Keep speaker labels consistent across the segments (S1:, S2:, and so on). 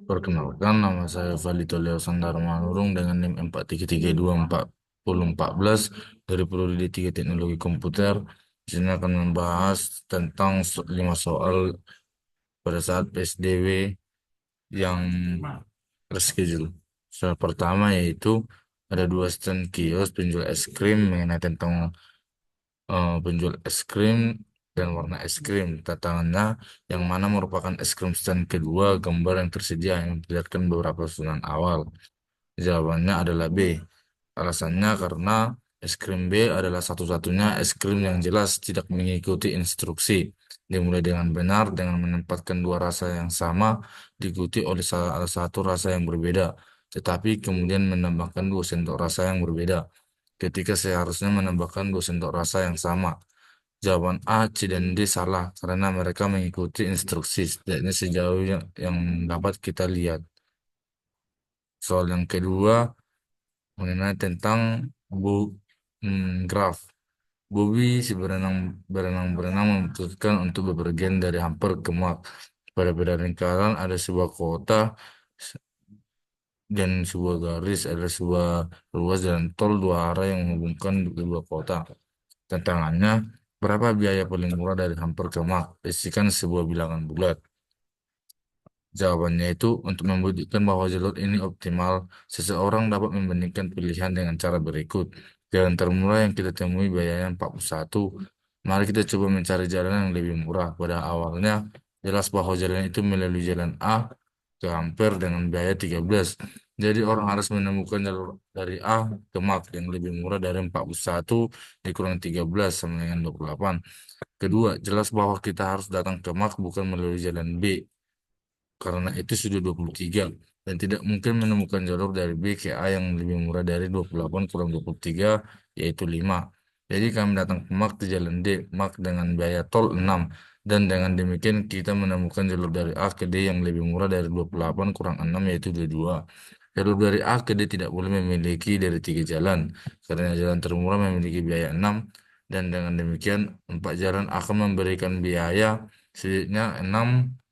S1: Perkenalkan, nama saya Valito Leo Sandar Manurung dengan NIM 43324014 dari Prodi D3 Teknologi Komputer. Di sini akan membahas tentang 5 soal pada saat PSBB yang terschedule. Soal pertama yaitu ada dua stand kios penjual es krim mengenai tentang penjual es krim dan warna es krim. Tantangannya yang mana merupakan es krim stand kedua, gambar yang tersedia yang memperlihatkan beberapa susunan awal. Jawabannya adalah B. Alasannya karena es krim B adalah satu-satunya es krim yang jelas tidak mengikuti instruksi. Dimulai dengan benar dengan menempatkan dua rasa yang sama diikuti oleh salah satu rasa yang berbeda, tetapi kemudian menambahkan dua sendok rasa yang berbeda. Ketika seharusnya menambahkan dua sendok rasa yang sama. Jawaban A, C, dan D salah karena mereka mengikuti instruksi setidaknya sejauh yang dapat kita lihat. Soal yang kedua mengenai tentang bu graf. Bobby si berenang memutuskan untuk bepergian dari Hamper ke Mak. Pada beda lingkaran ada sebuah kota dan sebuah garis, ada sebuah ruas jalan tol dua arah yang menghubungkan kedua kota. Tantangannya, berapa biaya paling murah dari Hamper ke Mak? Isikan sebuah bilangan bulat. Jawabannya itu untuk membuktikan bahwa jalur ini optimal, seseorang dapat membandingkan pilihan dengan cara berikut. Jalan termurah yang kita temui biayanya 41. Mari kita coba mencari jalan yang lebih murah. Pada awalnya, jelas bahwa jalan itu melalui jalan A ke Ampere dengan biaya 13. Jadi orang harus menemukan jalur dari A ke Mak yang lebih murah dari 41 dikurang 13 sama dengan 28. Kedua, jelas bahwa kita harus datang ke Mak bukan melalui jalan B karena itu sudah 23 dan tidak mungkin menemukan jalur dari B ke A yang lebih murah dari 28 kurang 23 yaitu 5. Jadi kami datang ke Mak di jalan D, Mak dengan biaya tol 6 dan dengan demikian kita menemukan jalur dari A ke D yang lebih murah dari 28 kurang 6 yaitu 22. Jalur dari A ke D tidak boleh memiliki dari tiga jalan karena jalan termurah memiliki biaya 6 dan dengan demikian empat jalan akan memberikan biaya sedikitnya 6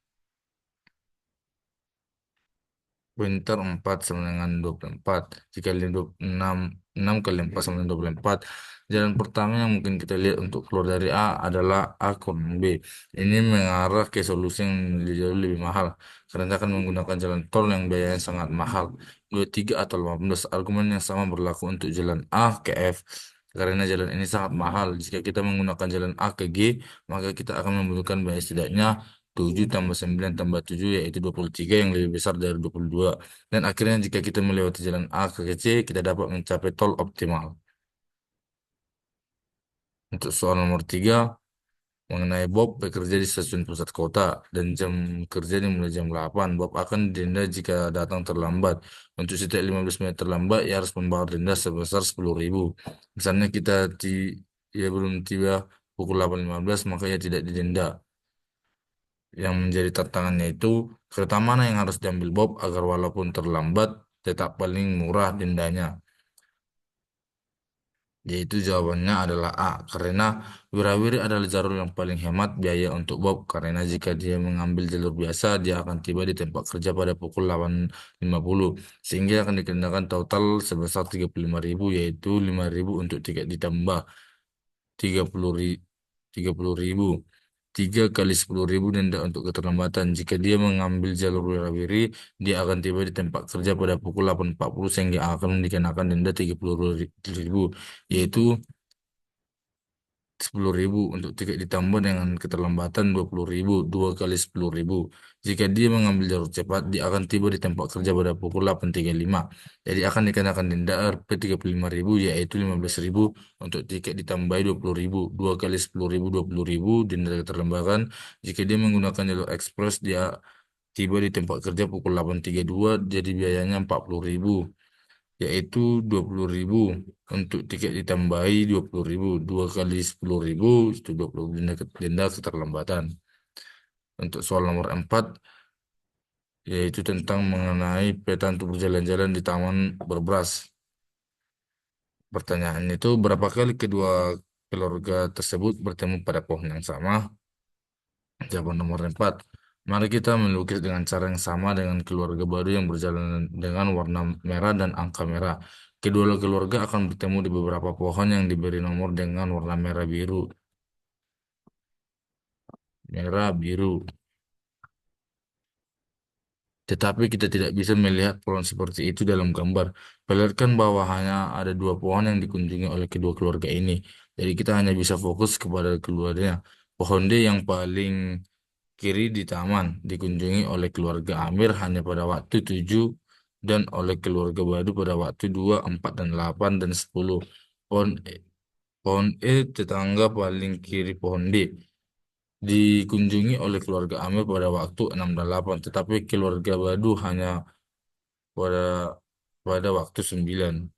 S1: Winter 4 sama dengan 24. Jika 6, 6 kali 4 sama dengan 24. Jalan pertama yang mungkin kita lihat untuk keluar dari A adalah A kurang B. Ini mengarah ke solusi yang jauh lebih mahal. Karena kita akan menggunakan jalan tol yang biayanya sangat mahal. 23 atau 15. Argumen yang sama berlaku untuk jalan A ke F. Karena jalan ini sangat mahal. Jika kita menggunakan jalan A ke G, maka kita akan membutuhkan biaya setidaknya 7 tambah 9 tambah 7 yaitu 23 yang lebih besar dari 22. Dan akhirnya jika kita melewati jalan A ke C, kita dapat mencapai tol optimal. Untuk soal nomor 3, mengenai Bob bekerja di stasiun pusat kota dan jam kerja dimulai jam 8. Bob akan didenda jika datang terlambat. Untuk setiap 15 menit terlambat, ia harus membayar denda sebesar 10.000. Misalnya ia belum tiba pukul 8.15, maka ia tidak didenda. Yang menjadi tantangannya itu kereta mana yang harus diambil Bob agar walaupun terlambat tetap paling murah dendanya. Yaitu jawabannya adalah A, karena Wirawiri adalah jalur yang paling hemat biaya untuk Bob, karena jika dia mengambil jalur biasa, dia akan tiba di tempat kerja pada pukul 8.50, sehingga akan dikenakan total sebesar 35.000, yaitu 5.000 untuk tiket ditambah 30.000. 3 kali 10.000 denda untuk keterlambatan. Jika dia mengambil jalur Wirawiri, dia akan tiba di tempat kerja pada pukul 8.40 sehingga akan dikenakan denda 30.000, yaitu 10.000 untuk tiket ditambah dengan keterlambatan 20.000, 2 kali 10.000. Jika dia mengambil jalur cepat, dia akan tiba di tempat kerja pada pukul 8.35. Jadi akan dikenakan denda Rp 35.000 yaitu 15.000 untuk tiket ditambahi 20.000, 2 kali 10.000, 20.000 denda keterlambatan. Jika dia menggunakan jalur ekspres, dia tiba di tempat kerja pukul 8.32, jadi biayanya 40.000 yaitu 20.000 untuk tiket ditambahi 20.000 2 kali 10.000 itu 20 denda keterlambatan. Untuk soal nomor 4 yaitu tentang mengenai peta untuk berjalan-jalan di Taman Berbras. Pertanyaannya itu berapa kali kedua keluarga tersebut bertemu pada pohon yang sama? Jawaban nomor 4. Mari kita melukis dengan cara yang sama dengan keluarga baru yang berjalan dengan warna merah dan angka merah. Kedua keluarga akan bertemu di beberapa pohon yang diberi nomor dengan warna merah biru. Merah biru. Tetapi kita tidak bisa melihat pohon seperti itu dalam gambar. Perlihatkan bahwa hanya ada dua pohon yang dikunjungi oleh kedua keluarga ini. Jadi kita hanya bisa fokus kepada keluarnya. Pohon D yang paling kiri di taman dikunjungi oleh keluarga Amir hanya pada waktu 7 dan oleh keluarga Badu pada waktu 2, 4, dan 8 dan 10. Pohon E tetangga paling kiri pohon D dikunjungi oleh keluarga Amir pada waktu 6 dan 8, tetapi keluarga Badu hanya pada waktu 9.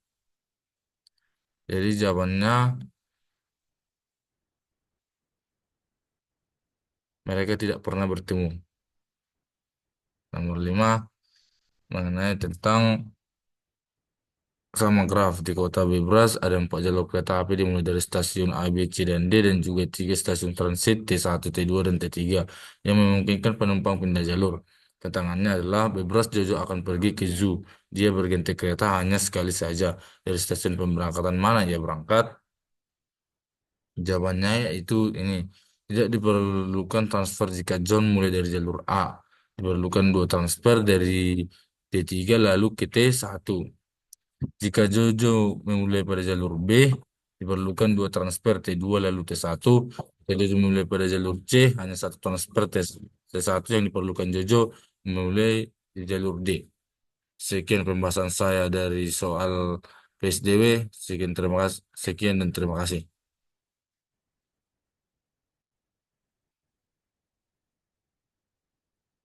S1: Jadi jawabannya mereka tidak pernah bertemu. Nomor 5 mengenai tentang sama graf di kota Bebras ada 4 jalur kereta api dimulai dari stasiun A, B, C, dan D dan juga 3 stasiun transit T1, T2, dan T3 yang memungkinkan penumpang pindah jalur. Tantangannya adalah Bebras Jojo akan pergi ke zoo. Dia berganti kereta hanya sekali saja. Dari stasiun pemberangkatan mana ia berangkat? Jawabannya yaitu ini. Tidak diperlukan transfer jika John mulai dari jalur A. Diperlukan 2 transfer dari T3 lalu ke T1. Jika Jojo memulai pada jalur B, diperlukan 2 transfer T2 lalu T1. Jika Jojo memulai pada jalur C, hanya 1 transfer T1 yang diperlukan Jojo memulai di jalur D. Sekian pembahasan saya dari soal PSDW. Sekian dan terima kasih.